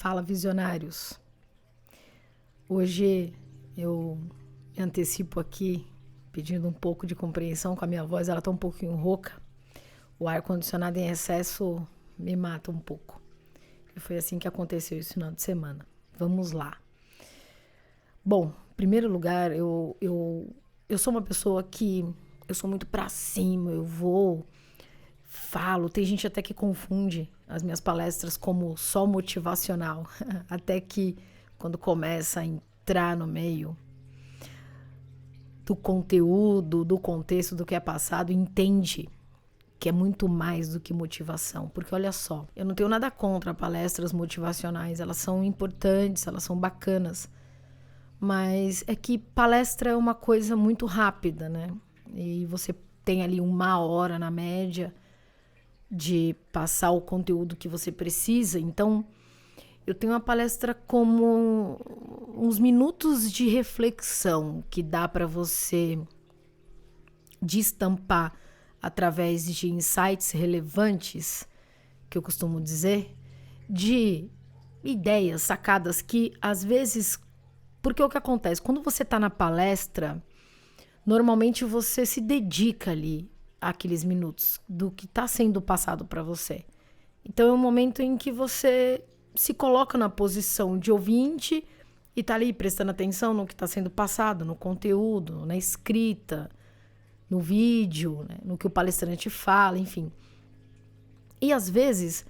Fala, visionários. Hoje eu me antecipo aqui pedindo um pouco de compreensão com a minha voz. Ela está um pouquinho rouca. O ar-condicionado em excesso me mata um pouco. E foi assim que aconteceu esse final de semana. Vamos lá. Bom, em primeiro lugar, eu sou uma pessoa que eu sou muito pra cima, eu vou, falo. Tem gente até que confunde as minhas palestras como só motivacional. Até que quando começa a entrar no meio do conteúdo, do contexto do que é passado, entende que é muito mais do que motivação. Porque olha só, eu não tenho nada contra palestras motivacionais, elas são importantes, elas são bacanas. Mas é que palestra é uma coisa muito rápida, né? E você tem ali 1 hora na média de passar o conteúdo que você precisa. Então, eu tenho uma palestra como uns minutos de reflexão que dá para você destampar através de insights relevantes, que eu costumo dizer, de ideias, sacadas que às vezes... Porque o que acontece? Quando você está na palestra, normalmente você se dedica ali àqueles minutos do que está sendo passado para você. Então é um momento em que você se coloca na posição de ouvinte e está ali prestando atenção no que está sendo passado, no conteúdo, na escrita, no vídeo, né? No que o palestrante fala, enfim. E às vezes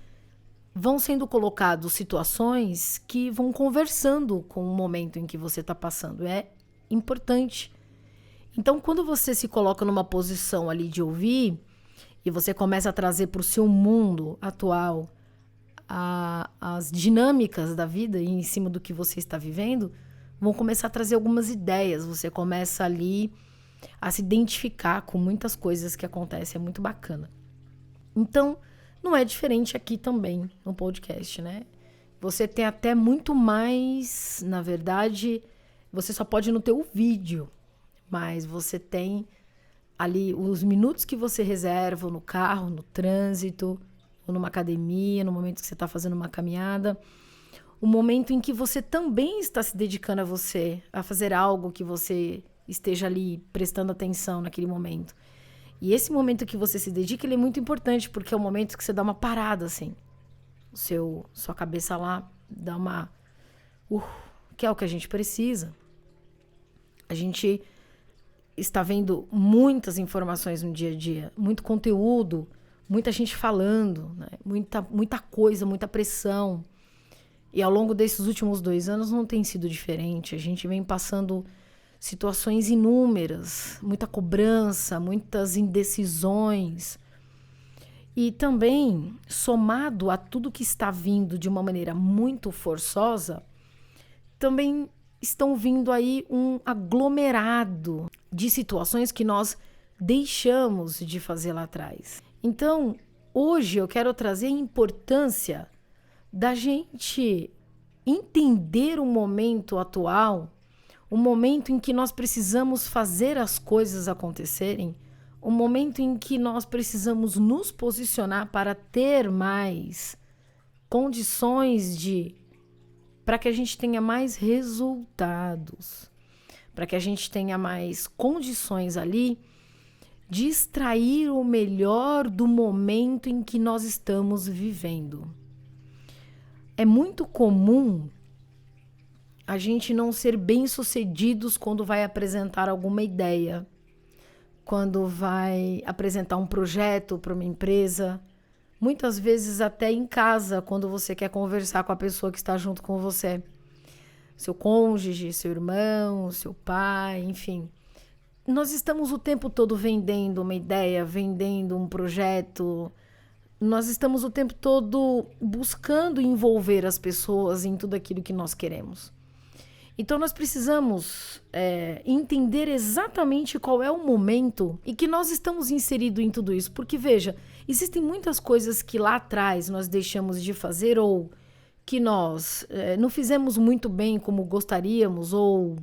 vão sendo colocadas situações que vão conversando com o momento em que você está passando. É importante. Então, quando você se coloca numa posição ali de ouvir e você começa a trazer para o seu mundo atual as dinâmicas da vida e em cima do que você está vivendo, vão começar a trazer algumas ideias. Você começa ali a se identificar com muitas coisas que acontecem. É muito bacana. Então, não é diferente aqui também no podcast, né? Você tem até muito mais, na verdade, você só pode não ter o vídeo, mas você tem ali os minutos que você reserva no carro, no trânsito, ou numa academia, no momento que você está fazendo uma caminhada, o momento em que você também está se dedicando a você, a fazer algo que você esteja ali prestando atenção naquele momento. E esse momento que você se dedica, ele é muito importante, porque é o momento que você dá uma parada, assim. Sua cabeça lá dá uma... que é o que a gente precisa. A gente está vendo muitas informações no dia a dia, muito conteúdo, muita gente falando, né? Muita coisa, muita pressão. E ao longo desses últimos 2 anos não tem sido diferente. A gente vem passando situações inúmeras, muita cobrança, muitas indecisões. E também, somado a tudo que está vindo de uma maneira muito forçosa, também estão vindo aí um aglomerado de situações que nós deixamos de fazer lá atrás. Então, hoje eu quero trazer a importância da gente entender o momento atual, o momento em que nós precisamos fazer as coisas acontecerem, o momento em que nós precisamos nos posicionar para ter mais condições para que a gente tenha mais resultados, para que a gente tenha mais condições ali de extrair o melhor do momento em que nós estamos vivendo. É muito comum a gente não ser bem-sucedidos quando vai apresentar alguma ideia, quando vai apresentar um projeto para uma empresa, muitas vezes até em casa, quando você quer conversar com a pessoa que está junto com você, seu cônjuge, seu irmão, seu pai, enfim. Nós estamos o tempo todo vendendo uma ideia, vendendo um projeto. Nós estamos o tempo todo buscando envolver as pessoas em tudo aquilo que nós queremos. Então nós precisamos entender exatamente qual é o momento em que nós estamos inseridos em tudo isso. Porque, veja, existem muitas coisas que lá atrás nós deixamos de fazer ou que nós não fizemos muito bem como gostaríamos ou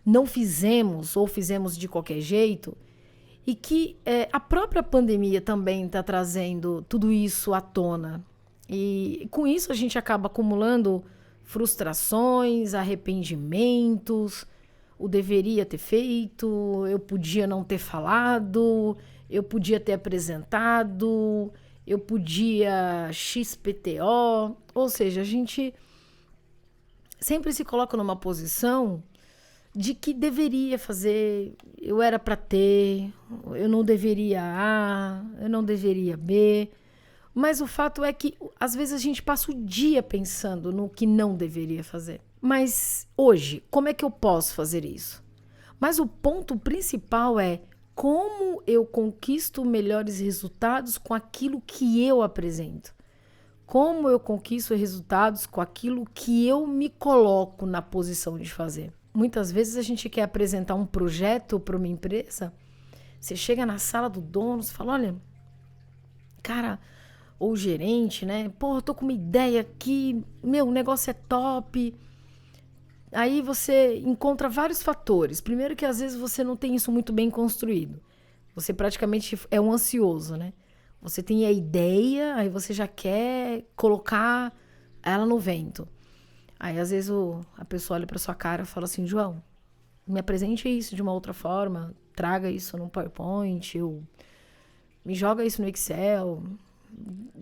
não fizemos ou fizemos de qualquer jeito. E que a própria pandemia também está trazendo tudo isso à tona. E com isso a gente acaba acumulando frustrações, arrependimentos, o deveria ter feito, eu podia não ter falado, eu podia ter apresentado, eu podia XPTO. Ou seja, a gente sempre se coloca numa posição de que deveria fazer, eu era para ter, eu não deveria A, eu não deveria B. Mas o fato é que, às vezes, a gente passa o dia pensando no que não deveria fazer. Mas hoje, como é que eu posso fazer isso? Mas o ponto principal é como eu conquisto melhores resultados com aquilo que eu apresento. Como eu conquisto resultados com aquilo que eu me coloco na posição de fazer. Muitas vezes a gente quer apresentar um projeto para uma empresa, você chega na sala do dono, você fala, olha, cara, ou gerente, né? Pô, eu tô com uma ideia aqui, meu, o negócio é top. Aí você encontra vários fatores. Primeiro que às vezes você não tem isso muito bem construído. Você praticamente é um ansioso, né? Você tem a ideia, aí você já quer colocar ela no vento. Aí, às vezes, a pessoa olha pra sua cara e fala assim, João, me apresente isso de uma outra forma, traga isso no PowerPoint, me joga isso no Excel,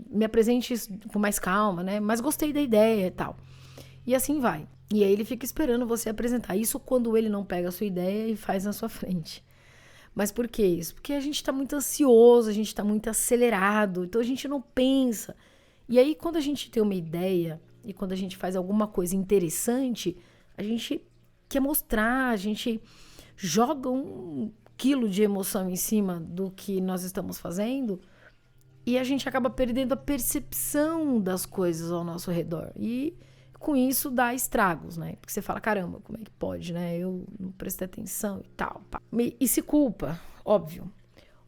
me apresente isso com mais calma, né? Mas gostei da ideia e tal. E assim vai. E aí ele fica esperando você apresentar. Isso quando ele não pega a sua ideia e faz na sua frente. Mas por que isso? Porque a gente tá muito ansioso, a gente tá muito acelerado, então a gente não pensa. E aí, quando a gente tem uma ideia e quando a gente faz alguma coisa interessante, a gente quer mostrar, a gente joga 1 quilo de emoção em cima do que nós estamos fazendo e a gente acaba perdendo a percepção das coisas ao nosso redor. E com isso dá estragos, né? Porque você fala, caramba, como é que pode, né? Eu não prestei atenção e tal. Pá. E se culpa, óbvio.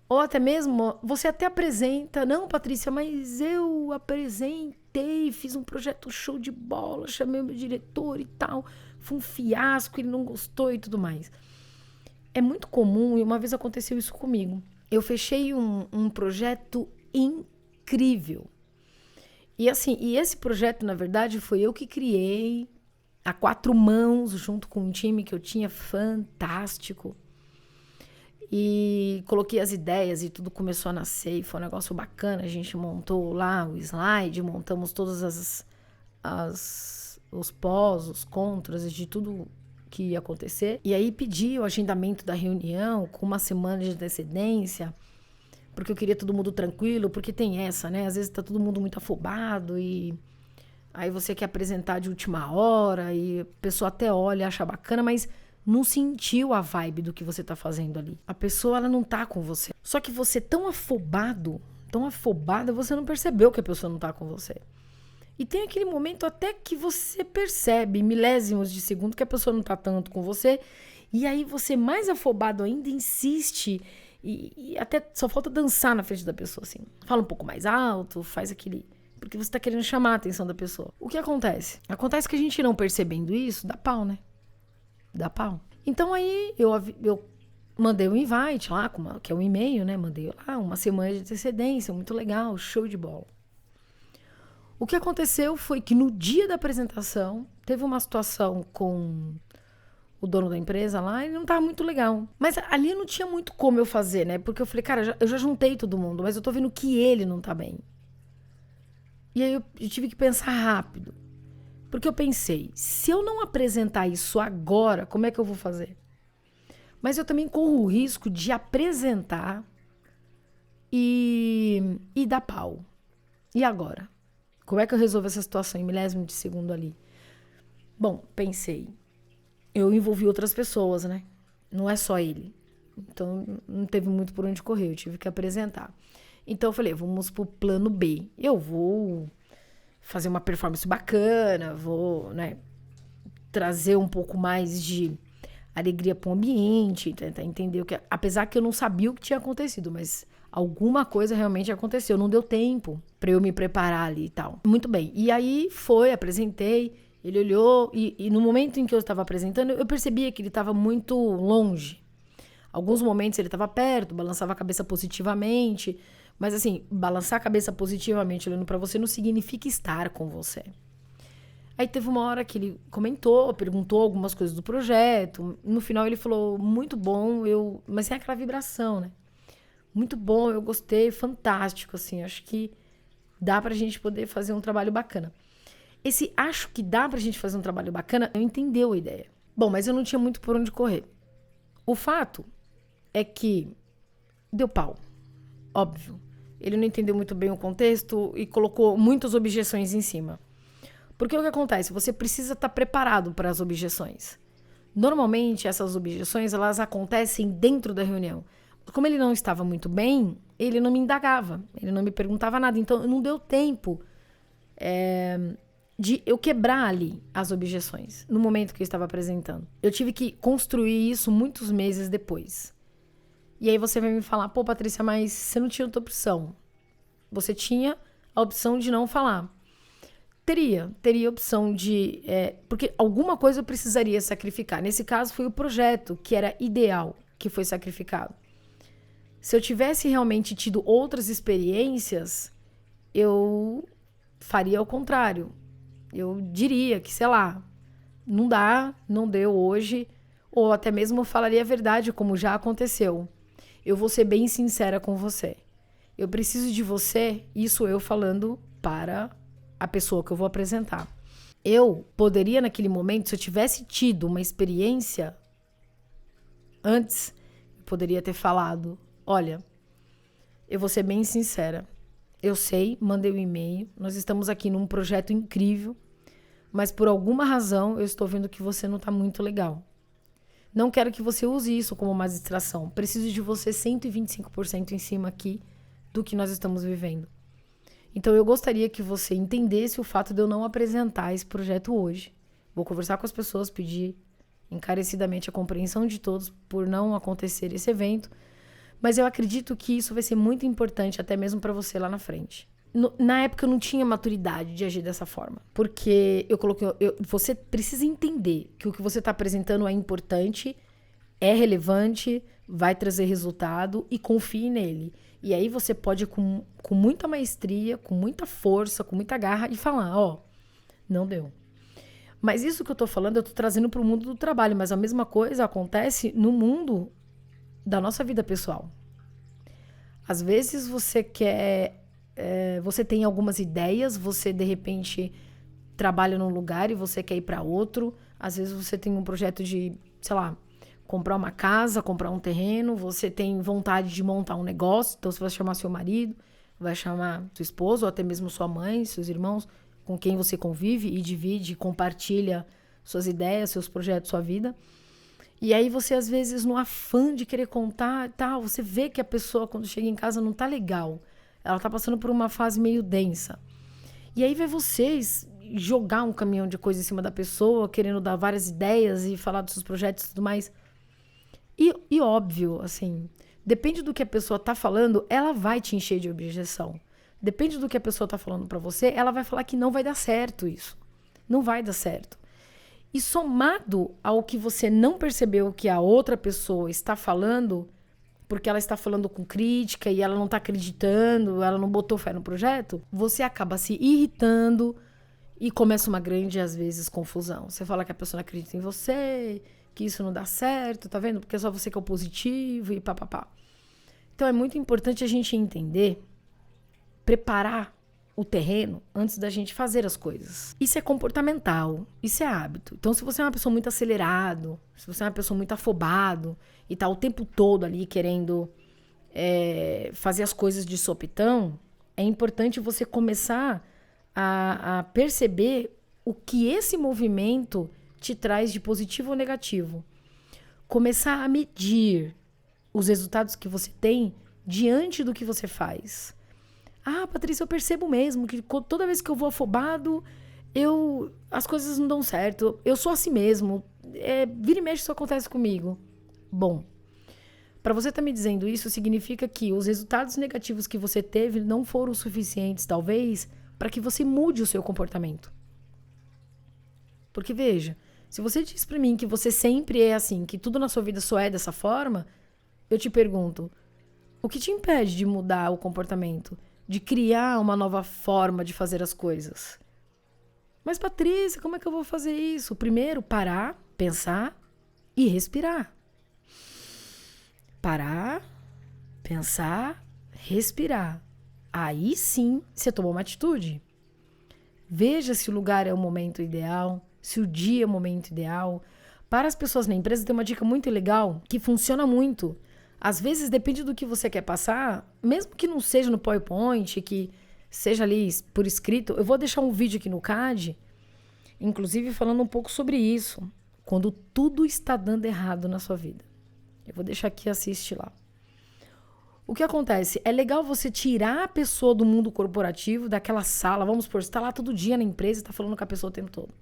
Ou até mesmo, você até apresenta, não, Patrícia, mas eu apresentei, fiz um projeto show de bola, chamei o meu diretor e tal, foi um fiasco, ele não gostou e tudo mais. É muito comum, e uma vez aconteceu isso comigo. Eu fechei um projeto incrível. E assim, e esse projeto, na verdade, foi eu que criei a 4 mãos, junto com um time que eu tinha fantástico. E coloquei as ideias e tudo começou a nascer e foi um negócio bacana. A gente montou lá o slide, montamos todas os pós, os contras de tudo que ia acontecer. E aí pedi o agendamento da reunião com 1 semana de antecedência, porque eu queria todo mundo tranquilo, porque tem essa, né? Às vezes tá todo mundo muito afobado e aí você quer apresentar de última hora e a pessoa até olha, acha bacana, mas não sentiu a vibe do que você tá fazendo ali. A pessoa, ela não tá com você. Só que você tão afobada, você não percebeu que a pessoa não tá com você. E tem aquele momento até que você percebe, milésimos de segundo, que a pessoa não tá tanto com você. E aí você, mais afobado ainda, insiste e até só falta dançar na frente da pessoa, assim. Fala um pouco mais alto, faz aquele... Porque você tá querendo chamar a atenção da pessoa. O que acontece? Acontece que a gente não percebendo isso, dá pau, né? Dá pau. Então aí eu mandei um invite lá, que é um e-mail, né? Mandei lá 1 semana de antecedência, muito legal, show de bola. O que aconteceu foi que no dia da apresentação, teve uma situação com o dono da empresa lá, e não tava muito legal. Mas ali não tinha muito como eu fazer, né? Porque eu falei, cara, eu já juntei todo mundo, mas eu tô vendo que ele não tá bem. E aí eu tive que pensar rápido. Porque eu pensei, se eu não apresentar isso agora, como é que eu vou fazer? Mas eu também corro o risco de apresentar e dar pau. E agora? Como é que eu resolvo essa situação em milésimo de segundo ali? Bom, pensei. Eu envolvi outras pessoas, né? Não é só ele. Então, não teve muito por onde correr, eu tive que apresentar. Então, eu falei, vamos pro plano B. Eu vou fazer uma performance bacana, vou, né, trazer um pouco mais de alegria para o ambiente, tentar entender o que... Apesar que eu não sabia o que tinha acontecido, mas alguma coisa realmente aconteceu. Não deu tempo para eu me preparar ali e tal. Muito bem. E aí apresentei, ele olhou e no momento em que eu estava apresentando, eu percebia que ele estava muito longe. Alguns momentos ele estava perto, balançava a cabeça positivamente, mas assim, balançar a cabeça positivamente olhando para você não significa estar com você. Aí teve uma hora que ele comentou, perguntou algumas coisas do projeto. No final ele falou, muito bom, mas tem aquela vibração, né? Muito bom, eu gostei, fantástico, assim. Acho que dá pra gente poder fazer um trabalho bacana. Esse acho que dá pra gente fazer um trabalho bacana, eu entendeu a ideia. Bom, mas eu não tinha muito por onde correr. O fato é que deu pau, óbvio. Ele não entendeu muito bem o contexto e colocou muitas objeções em cima. Porque o que acontece? Você precisa estar preparado para as objeções. Normalmente, essas objeções, elas acontecem dentro da reunião. Como ele não estava muito bem, ele não me indagava, ele não me perguntava nada. Então, não deu tempo de eu quebrar ali as objeções no momento que eu estava apresentando. Eu tive que construir isso muitos meses depois. E aí você vai me falar, pô, Patrícia, mas você não tinha outra opção. Você tinha a opção de não falar. Teria opção de... porque alguma coisa eu precisaria sacrificar. Nesse caso, foi o projeto, que era ideal, que foi sacrificado. Se eu tivesse realmente tido outras experiências, eu faria o contrário. Eu diria que, sei lá, não dá, não deu hoje, ou até mesmo falaria a verdade, como já aconteceu. Eu vou ser bem sincera com você. Eu preciso de você, isso eu falando para a pessoa que eu vou apresentar. Eu poderia, naquele momento, se eu tivesse tido uma experiência antes, eu poderia ter falado, olha, eu vou ser bem sincera. Eu sei, mandei um e-mail, nós estamos aqui num projeto incrível, mas por alguma razão eu estou vendo que você não está muito legal. Não quero que você use isso como uma distração. Preciso de você 125% em cima aqui do que nós estamos vivendo. Então eu gostaria que você entendesse o fato de eu não apresentar esse projeto hoje. Vou conversar com as pessoas, pedir encarecidamente a compreensão de todos por não acontecer esse evento, mas eu acredito que isso vai ser muito importante até mesmo para você lá na frente. Na época eu não tinha maturidade de agir dessa forma, porque eu coloquei, você precisa entender que o que você está apresentando é importante, é relevante, vai trazer resultado e confie nele. E aí você pode com muita maestria, com muita força, com muita garra e falar, ó, não deu. Mas isso que eu tô falando, eu tô trazendo para o mundo do trabalho, mas a mesma coisa acontece no mundo da nossa vida pessoal. Às vezes você você tem algumas ideias, você de repente trabalha num lugar e você quer ir para outro. Às vezes você tem um projeto de, sei lá, comprar uma casa, comprar um terreno, você tem vontade de montar um negócio, então você vai chamar seu marido, vai chamar sua esposa ou até mesmo sua mãe, seus irmãos, com quem você convive e divide, compartilha suas ideias, seus projetos, sua vida. E aí você, às vezes, no afã de querer contar e tal, você vê que a pessoa, quando chega em casa, não tá legal. Ela tá passando por uma fase meio densa. E aí vai vocês jogar um caminhão de coisa em cima da pessoa, querendo dar várias ideias e falar dos seus projetos e tudo mais. E óbvio, assim, depende do que a pessoa tá falando, ela vai te encher de objeção. Depende do que a pessoa tá falando pra você, ela vai falar que não vai dar certo isso. Não vai dar certo. E somado ao que você não percebeu que a outra pessoa está falando, porque ela está falando com crítica e ela não está acreditando, ela não botou fé no projeto, você acaba se irritando e começa uma grande, às vezes, confusão. Você fala que a pessoa não acredita em você, que isso não dá certo, tá vendo? Porque é só você que é o positivo e papapá. Então é muito importante a gente entender, preparar o terreno antes da gente fazer as coisas. Isso é comportamental, isso é hábito. Então, se você é uma pessoa muito acelerado, se você é uma pessoa muito afobado e tá o tempo todo ali querendo fazer as coisas de sopetão, é importante você começar a perceber o que esse movimento te traz de positivo ou negativo. Começar a medir os resultados que você tem diante do que você faz. Ah, Patrícia, eu percebo mesmo que toda vez que eu vou afobado, as coisas não dão certo. Eu sou assim mesmo. Vira e mexe, isso acontece comigo. Bom, para você estar me dizendo isso, significa que os resultados negativos que você teve não foram suficientes, talvez, para que você mude o seu comportamento. Porque, veja, se você diz para mim que você sempre é assim, que tudo na sua vida só é dessa forma, eu te pergunto, o que te impede de mudar o comportamento? De criar uma nova forma de fazer as coisas? Mas, Patrícia, como é que eu vou fazer isso? Primeiro, parar, pensar e respirar. Parar, pensar, respirar. Aí sim, você tomou uma atitude. Veja se o lugar é o momento ideal, se o dia é o momento ideal. Para as pessoas na empresa, tem uma dica muito legal que funciona muito. Às vezes, depende do que você quer passar, mesmo que não seja no PowerPoint, que seja ali por escrito. Eu vou deixar um vídeo aqui no CAD, inclusive falando um pouco sobre isso, quando tudo está dando errado na sua vida. Eu vou deixar aqui, assiste lá. O que acontece? É legal você tirar a pessoa do mundo corporativo, daquela sala. Vamos supor, você está lá todo dia na empresa e está falando com a pessoa o tempo todo.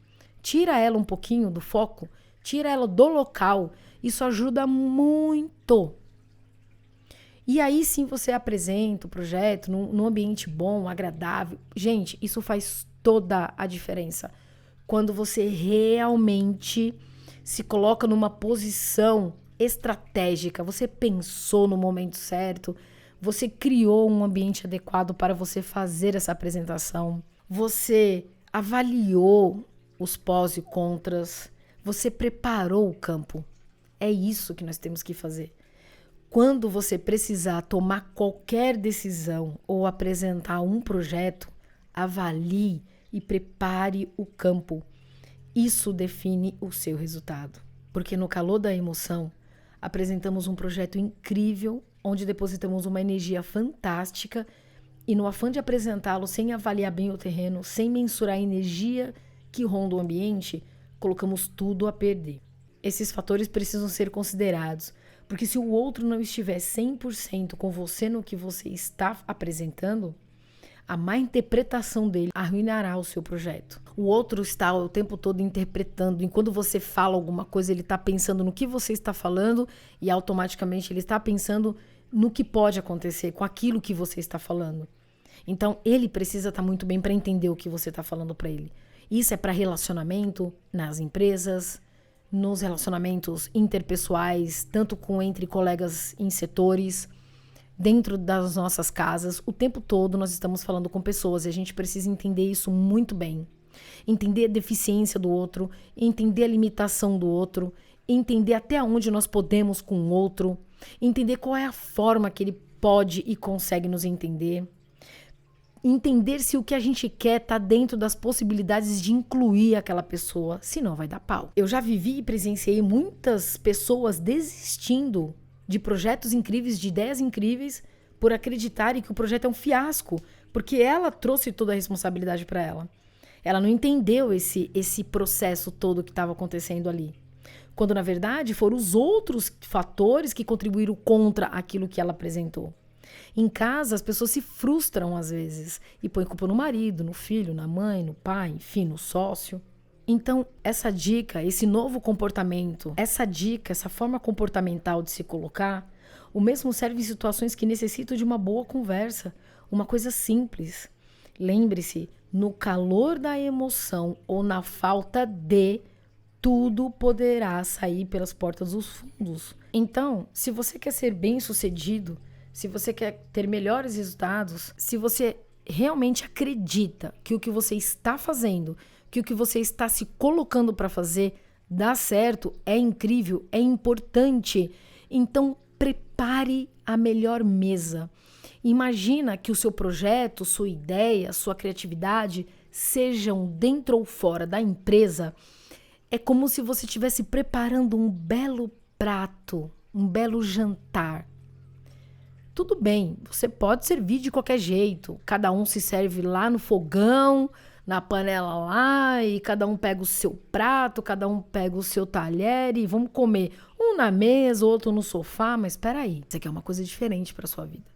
Tira ela um pouquinho do foco, tira ela do local. Isso ajuda muito. E aí sim você apresenta o projeto num ambiente bom, agradável. Gente, isso faz toda a diferença. Quando você realmente se coloca numa posição estratégica, você pensou no momento certo, você criou um ambiente adequado para você fazer essa apresentação, você avaliou os pós e contras, você preparou o campo. É isso que nós temos que fazer. Quando você precisar tomar qualquer decisão ou apresentar um projeto, avalie e prepare o campo. Isso define o seu resultado. Porque no calor da emoção, apresentamos um projeto incrível, onde depositamos uma energia fantástica e no afã de apresentá-lo sem avaliar bem o terreno, sem mensurar a energia que ronda o ambiente, colocamos tudo a perder. Esses fatores precisam ser considerados, porque se o outro não estiver 100% com você no que você está apresentando, a má interpretação dele arruinará o seu projeto. O outro está o tempo todo interpretando, e quando você fala alguma coisa, ele está pensando no que você está falando e automaticamente ele está pensando no que pode acontecer com aquilo que você está falando. Então, ele precisa estar muito bem para entender o que você está falando para ele. Isso é para relacionamento nas empresas, nos relacionamentos interpessoais, tanto entre colegas em setores, dentro das nossas casas. O tempo todo nós estamos falando com pessoas e a gente precisa entender isso muito bem. Entender a deficiência do outro, entender a limitação do outro, entender até onde nós podemos com o outro, entender qual é a forma que ele pode e consegue nos entender. Entender se o que a gente quer está dentro das possibilidades de incluir aquela pessoa, senão vai dar pau. Eu já vivi e presenciei muitas pessoas desistindo de projetos incríveis, de ideias incríveis, por acreditarem que o projeto é um fiasco, porque ela trouxe toda a responsabilidade para ela. Ela não entendeu esse processo todo que estava acontecendo ali. Quando, na verdade, foram os outros fatores que contribuíram contra aquilo que ela apresentou. Em casa, as pessoas se frustram às vezes e põem culpa no marido, no filho, na mãe, no pai, enfim, no sócio. Então, essa dica, esse novo comportamento, essa forma comportamental de se colocar, o mesmo serve em situações que necessitam de uma boa conversa, uma coisa simples. Lembre-se, no calor da emoção ou na falta de, tudo poderá sair pelas portas dos fundos. Então, se você quer ser bem-sucedido, se você quer ter melhores resultados, se você realmente acredita que o que você está fazendo, que o que você está se colocando para fazer dá certo, é incrível, é importante, então prepare a melhor mesa. Imagina que o seu projeto, sua ideia, sua criatividade sejam dentro ou fora da empresa. É como se você estivesse preparando um belo prato, um belo jantar. Tudo bem, você pode servir de qualquer jeito. Cada um se serve lá no fogão, na panela lá, e cada um pega o seu prato, cada um pega o seu talher e vamos comer. Um na mesa, outro no sofá, mas espera aí. Você quer uma coisa diferente para sua vida.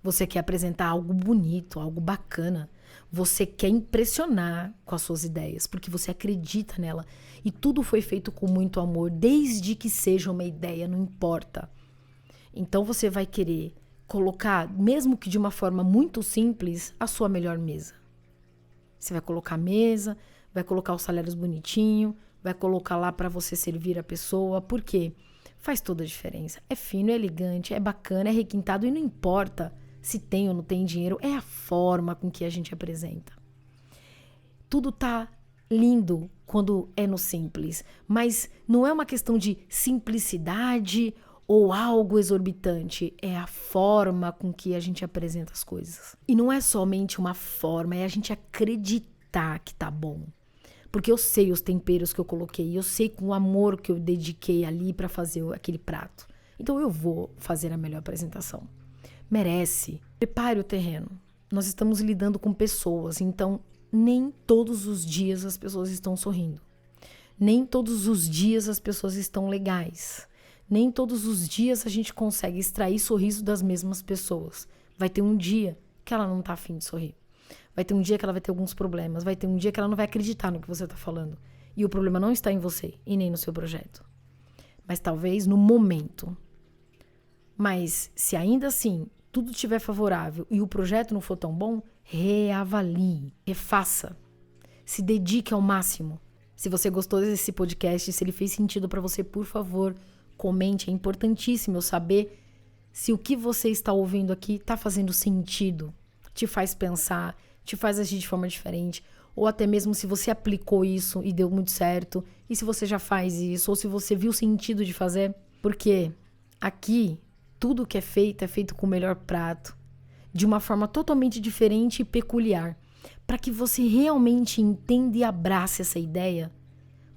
Você quer apresentar algo bonito, algo bacana. Você quer impressionar com as suas ideias, porque você acredita nela. E tudo foi feito com muito amor, desde que seja uma ideia, não importa. Então você vai querer colocar, mesmo que de uma forma muito simples, a sua melhor mesa. Você vai colocar a mesa, vai colocar os talheres bonitinho, vai colocar lá para você servir a pessoa. Por quê? Faz toda a diferença. É fino, é elegante, é bacana, é requintado e não importa se tem ou não tem dinheiro, é a forma com que a gente apresenta. tudo tá lindo quando é no simples, mas não é uma questão de simplicidade ou algo exorbitante, é a forma com que a gente apresenta as coisas. E não é somente uma forma, é a gente acreditar que tá bom. Porque eu sei os temperos que eu coloquei, eu sei com o amor que eu dediquei ali para fazer aquele prato. Então eu vou fazer a melhor apresentação. Merece. Prepare o terreno. Nós estamos lidando com pessoas, então nem todos os dias as pessoas estão sorrindo. Nem todos os dias as pessoas estão legais. Nem todos os dias a gente consegue extrair sorriso das mesmas pessoas. Vai ter um dia que ela não tá afim de sorrir. Vai ter um dia que ela vai ter alguns problemas. Vai ter um dia que ela não vai acreditar no que você tá falando. E o problema não está em você e nem no seu projeto. Mas talvez no momento. Mas se ainda assim tudo estiver favorável e o projeto não for tão bom, reavalie, refaça. Se dedique ao máximo. Se você gostou desse podcast, se ele fez sentido para você, por favor, comente. É importantíssimo eu saber se o que você está ouvindo aqui está fazendo sentido, te faz pensar, te faz agir de forma diferente, ou até mesmo se você aplicou isso e deu muito certo, e se você já faz isso, ou se você viu sentido de fazer, porque aqui tudo que é feito com o melhor prato, de uma forma totalmente diferente e peculiar, para que você realmente entenda e abrace essa ideia,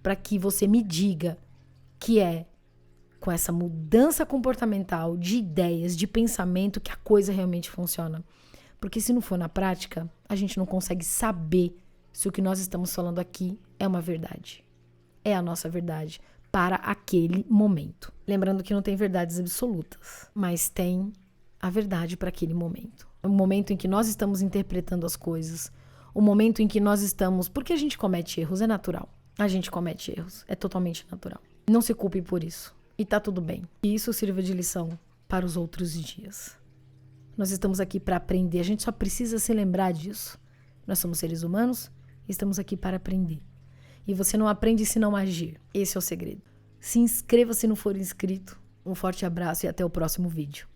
para que você me diga que é com essa mudança comportamental, de ideias, de pensamento, que a coisa realmente funciona. Porque se não for na prática, a gente não consegue saber se o que nós estamos falando aqui é uma verdade. É a nossa verdade para aquele momento. Lembrando que não tem verdades absolutas, mas tem a verdade para aquele momento. O momento em que nós estamos interpretando as coisas, o momento em que nós estamos... Porque a gente comete erros, é natural. A gente comete erros, é totalmente natural. Não se culpe por isso. E tá tudo bem. E isso sirva de lição para os outros dias. Nós estamos aqui para aprender. A gente só precisa se lembrar disso. Nós somos seres humanos e estamos aqui para aprender. E você não aprende se não agir. Esse é o segredo. Se inscreva se não for inscrito. Um forte abraço e até o próximo vídeo.